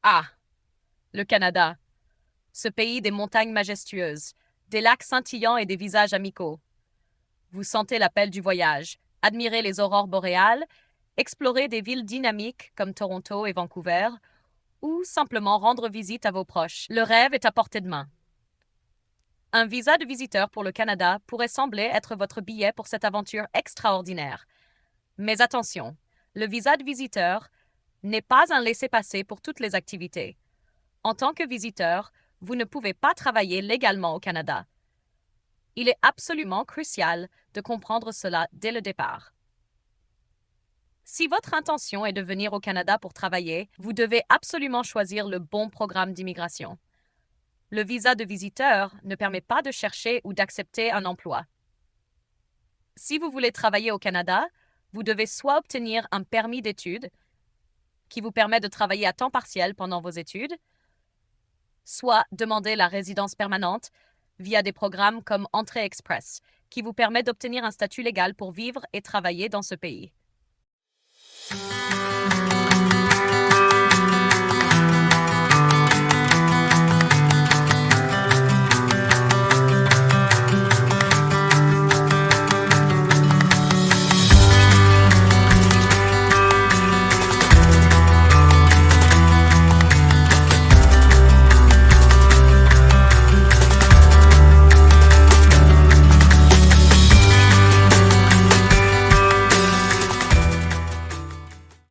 Ah, le Canada. Ce pays des montagnes majestueuses, des lacs scintillants et des visages amicaux. Vous sentez l'appel du voyage, admirez les aurores boréales, explorez des villes dynamiques comme Toronto et Vancouver, ou simplement rendre visite à vos proches. Le rêve est à portée de main. Un visa de visiteur pour le Canada pourrait sembler être votre billet pour cette aventure extraordinaire. Mais attention, le visa de visiteur n'est pas un laissez-passer pour toutes les activités. En tant que visiteur, vous ne pouvez pas travailler légalement au Canada. Il est absolument crucial de comprendre cela dès le départ. Si votre intention est de venir au Canada pour travailler, vous devez absolument choisir le bon programme d'immigration. Le visa de visiteur ne permet pas de chercher ou d'accepter un emploi. Si vous voulez travailler au Canada, vous devez soit obtenir un permis d'études qui vous permet de travailler à temps partiel pendant vos études, soit demander la résidence permanente via des programmes comme Entrée Express, qui vous permet d'obtenir un statut légal pour vivre et travailler dans ce pays.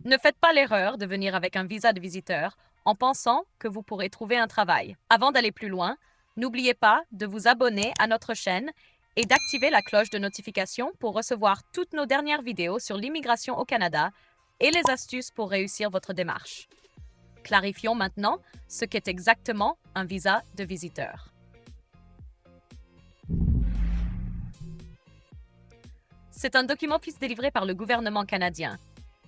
Ne faites pas l'erreur de venir avec un visa de visiteur en pensant que vous pourrez trouver un travail. Avant d'aller plus loin, n'oubliez pas de vous abonner à notre chaîne et d'activer la cloche de notification pour recevoir toutes nos dernières vidéos sur l'immigration au Canada et les astuces pour réussir votre démarche. Clarifions maintenant ce qu'est exactement un visa de visiteur. C'est un document délivré par le gouvernement canadien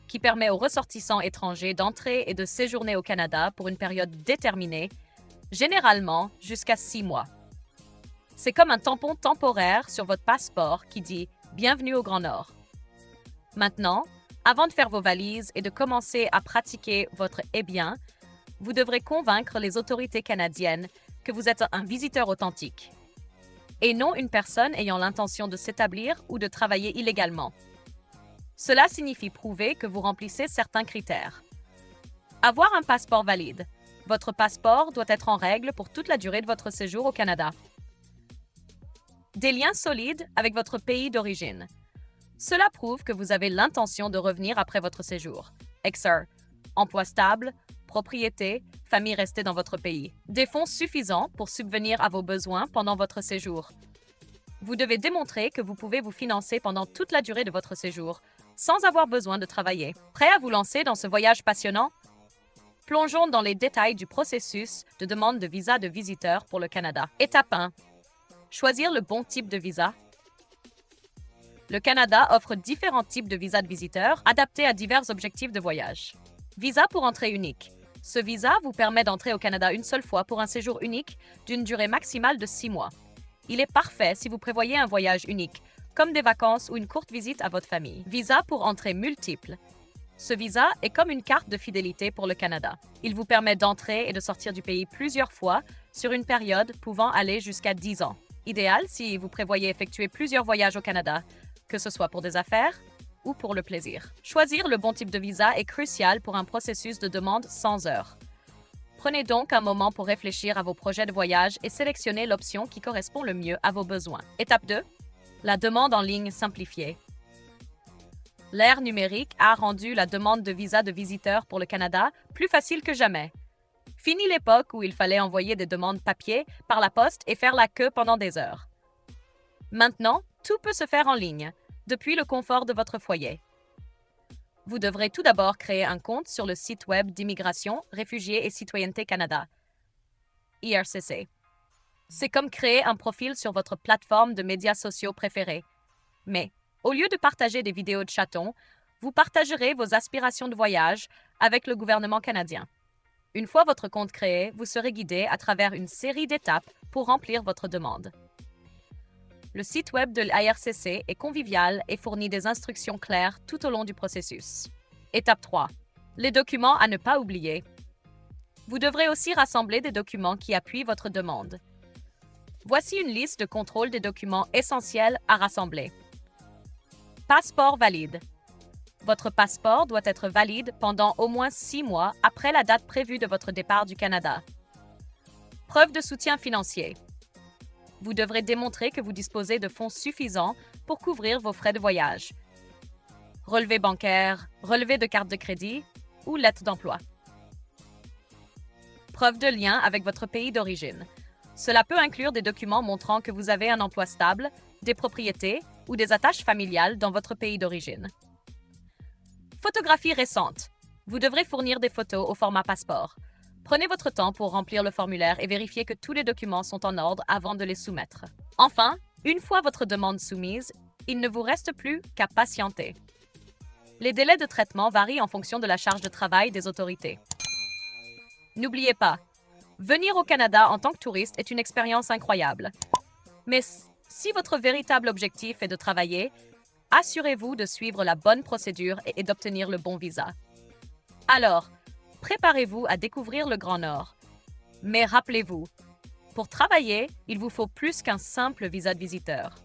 qui permet aux ressortissants étrangers d'entrer et de séjourner au Canada pour une période déterminée, généralement jusqu'à 6 mois. C'est comme un tampon temporaire sur votre passeport qui dit « Bienvenue au Grand Nord ». Maintenant, avant de faire vos valises et de commencer à pratiquer votre « eh bien », vous devrez convaincre les autorités canadiennes que vous êtes un visiteur authentique et non une personne ayant l'intention de s'établir ou de travailler illégalement. Cela signifie prouver que vous remplissez certains critères. Avoir un passeport valide. Votre passeport doit être en règle pour toute la durée de votre séjour au Canada. Des liens solides avec votre pays d'origine. Cela prouve que vous avez l'intention de revenir après votre séjour. XR, emploi stable, propriété, famille restée dans votre pays. Des fonds suffisants pour subvenir à vos besoins pendant votre séjour. Vous devez démontrer que vous pouvez vous financer pendant toute la durée de votre séjour, sans avoir besoin de travailler. Prêt à vous lancer dans ce voyage passionnant? Plongeons dans les détails du processus de demande de visa de visiteur pour le Canada. Étape 1. Choisir le bon type de visa. Le Canada offre différents types de visas de visiteur adaptés à divers objectifs de voyage. Visa pour entrée unique. Ce visa vous permet d'entrer au Canada une seule fois pour un séjour unique d'une durée maximale de 6 mois. Il est parfait si vous prévoyez un voyage unique, comme des vacances ou une courte visite à votre famille. Visa pour entrée multiple. Ce visa est comme une carte de fidélité pour le Canada. Il vous permet d'entrer et de sortir du pays plusieurs fois sur une période pouvant aller jusqu'à 10 ans. Idéal si vous prévoyez effectuer plusieurs voyages au Canada, que ce soit pour des affaires ou pour le plaisir. Choisir le bon type de visa est crucial pour un processus de demande sans heures. Prenez donc un moment pour réfléchir à vos projets de voyage et sélectionnez l'option qui correspond le mieux à vos besoins. Étape 2. La demande en ligne simplifiée. L'ère numérique a rendu la demande de visa de visiteur pour le Canada plus facile que jamais. Fini l'époque où il fallait envoyer des demandes papier par la poste et faire la queue pendant des heures. Maintenant, tout peut se faire en ligne, depuis le confort de votre foyer. Vous devrez tout d'abord créer un compte sur le site web d'Immigration, Réfugiés et Citoyenneté Canada, IRCC. C'est comme créer un profil sur votre plateforme de médias sociaux préférée. Mais, au lieu de partager des vidéos de chatons, vous partagerez vos aspirations de voyage avec le gouvernement canadien. Une fois votre compte créé, vous serez guidé à travers une série d'étapes pour remplir votre demande. Le site web de l'IRCC est convivial et fournit des instructions claires tout au long du processus. Étape 3. Les documents à ne pas oublier. Vous devrez aussi rassembler des documents qui appuient votre demande. Voici une liste de contrôle des documents essentiels à rassembler. Passeport valide. Votre passeport doit être valide pendant au moins 6 mois après la date prévue de votre départ du Canada. Preuve de soutien financier. Vous devrez démontrer que vous disposez de fonds suffisants pour couvrir vos frais de voyage. Relevé bancaire, relevé de carte de crédit ou lettre d'emploi. Preuve de lien avec votre pays d'origine. Cela peut inclure des documents montrant que vous avez un emploi stable, des propriétés ou des attaches familiales dans votre pays d'origine. Photographie récente. Vous devrez fournir des photos au format passeport. Prenez votre temps pour remplir le formulaire et vérifier que tous les documents sont en ordre avant de les soumettre. Enfin, une fois votre demande soumise, il ne vous reste plus qu'à patienter. Les délais de traitement varient en fonction de la charge de travail des autorités. N'oubliez pas, venir au Canada en tant que touriste est une expérience incroyable. Mais si votre véritable objectif est de travailler, assurez-vous de suivre la bonne procédure et d'obtenir le bon visa. Alors, préparez-vous à découvrir le Grand Nord. Mais rappelez-vous, pour travailler, il vous faut plus qu'un simple visa de visiteur.